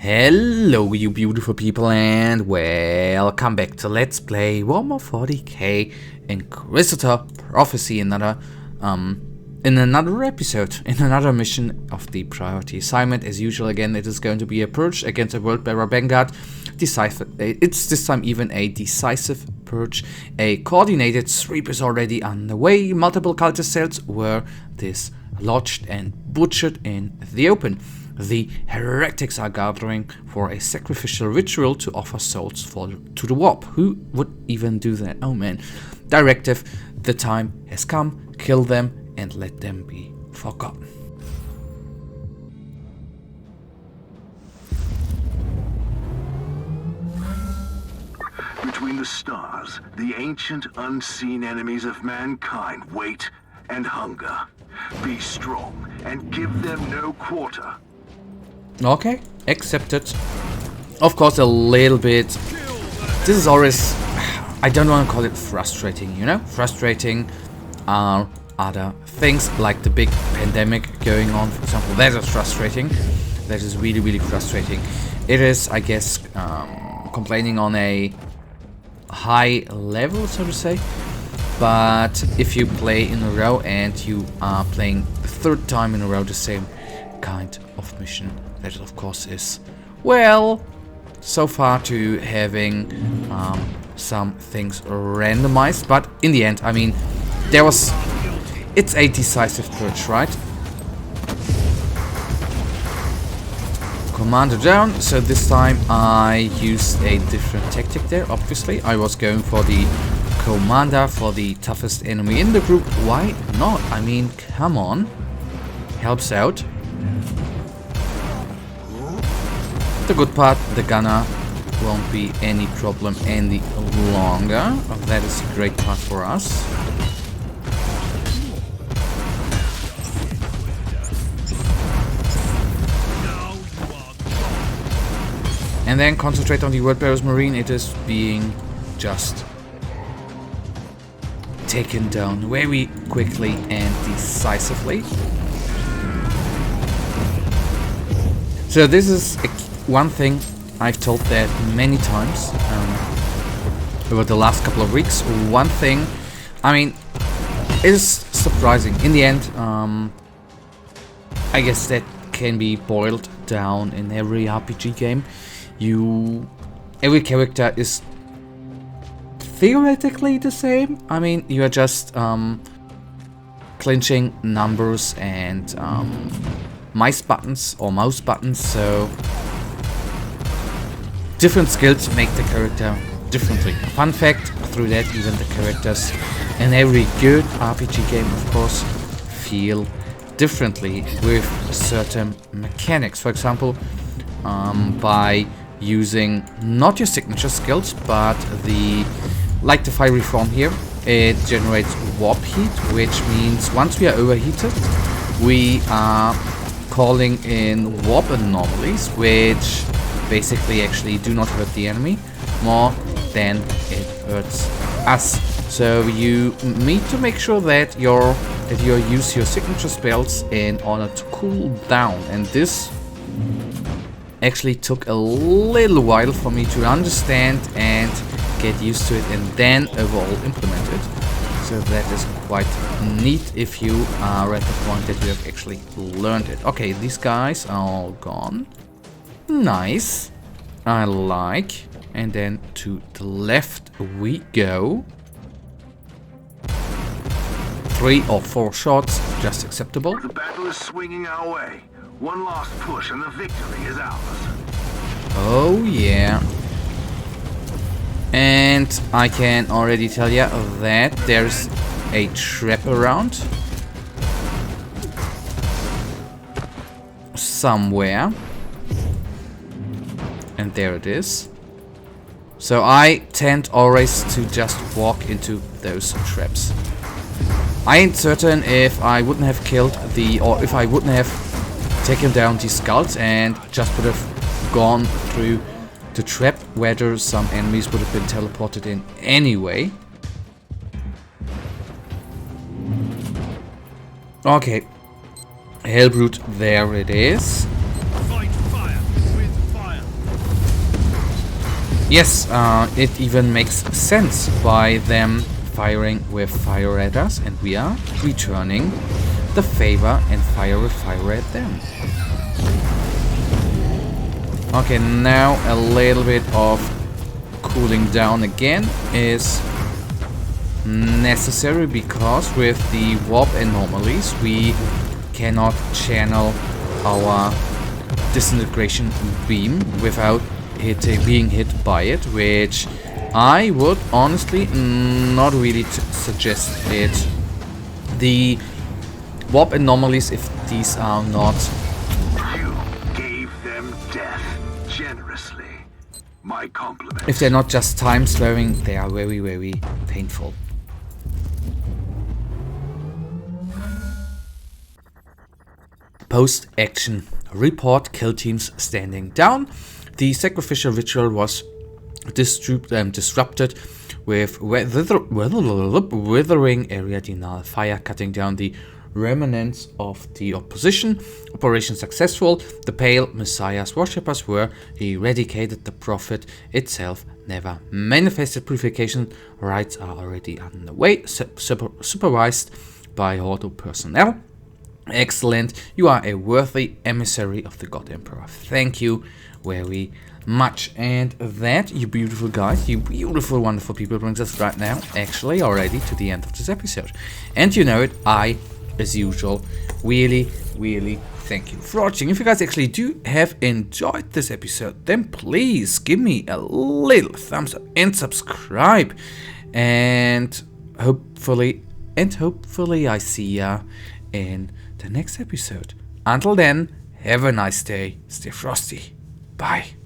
Hello you beautiful people and welcome back to Let's Play Warhammer 40k Inquisitor Prophecy, in another episode, in another mission of the priority assignment. As usual, again, it is going to be a purge against a World Bearer Vanguard. It's this time even a decisive purge. A coordinated sweep is already underway. Multiple cultist cells were dislodged and butchered in the open. The heretics are gathering for a sacrificial ritual to offer souls to the warp. Who would even do that? Oh man. Directive, the time has come. Kill them and let them be forgotten. Between the stars, the ancient unseen enemies of mankind wait and hunger. Be strong and give them no quarter. Okay, accepted. Of course, a little bit. This is always, I don't want to call it frustrating, you know? Frustrating are other things like the big pandemic going on, for example. That is frustrating. That is really, really frustrating. It is, I guess, complaining on a high level, so to say. But if you play in a row and you are playing the third time in a row the same kind of mission, that of course is, well, so far to having some things randomized, but in the end, I mean, it's a decisive purge, right? Commander down, so this time I used a different tactic there, obviously. I was going for the commander, for the toughest enemy in the group. Why not? I mean, come on. Helps out. The good part, the gunner won't be any problem any longer. That is a great part for us. And then concentrate on the World Bearer's Marine. It is being just taken down very quickly and decisively. So this is one thing I've told that many times over the last couple of weeks. One thing, I mean, it is surprising. In the end, I guess that can be boiled down in every RPG game. Every character is theoretically the same. I mean, you are just clinching numbers and mouse buttons, so different skills make the character differently. Fun fact, through that even the characters in every good RPG game, of course, feel differently with certain mechanics. For example, by using not your signature skills, but like the fiery form here, it generates warp heat, which means once we are overheated, we are calling in warp anomalies, which basically actually do not hurt the enemy more than it hurts us. So you need to make sure that you use your signature spells in order to cool down, and this actually took a little while for me to understand and get used to it, and then overall implement it. So that is quite neat if you are at the point that you have actually learned it. Okay, these guys are all gone. Nice. I like. And then to the left we go. 3 or 4 shots, just acceptable. The battle is swinging our way. One last push and the victory is ours. Oh yeah. And I can already tell you that there's a trap around somewhere. And there it is. So I tend always to just walk into those traps. I ain't certain if I wouldn't have killed or if I wouldn't have taken down these skulls and just would have gone through the trap, whether some enemies would have been teleported in anyway. Okay, Hellbrute, there it is. Fight fire with fire. Yes, it even makes sense by them firing with fire at us, and we are returning the favor and fire with fire at them. Okay, now a little bit of cooling down again is necessary, because with the warp anomalies we cannot channel our disintegration beam without being hit by it, which I would honestly not really suggest it. The warp anomalies, if these are not... You gave them death generously. My compliments. If they're not just time slowing, they are very, very painful. Post-action report: kill teams standing down. The sacrificial ritual was disrupted with withering area denial fire, cutting down the remnants of the opposition. Operation successful. The Pale Messiah's worshippers were eradicated. The Prophet itself never manifested. Purification rites are already underway, supervised by Ordo personnel. Excellent. You are a worthy emissary of the God Emperor. Thank you very much. And that, you beautiful guys, you beautiful, wonderful people, brings us right now, actually, already to the end of this episode. And you know it, I, as usual, really, really thank you for watching. If you guys actually do have enjoyed this episode, then please give me a little thumbs up and subscribe. And hopefully I see ya in the next episode. Until then, have a nice day. Stay frosty. Bye.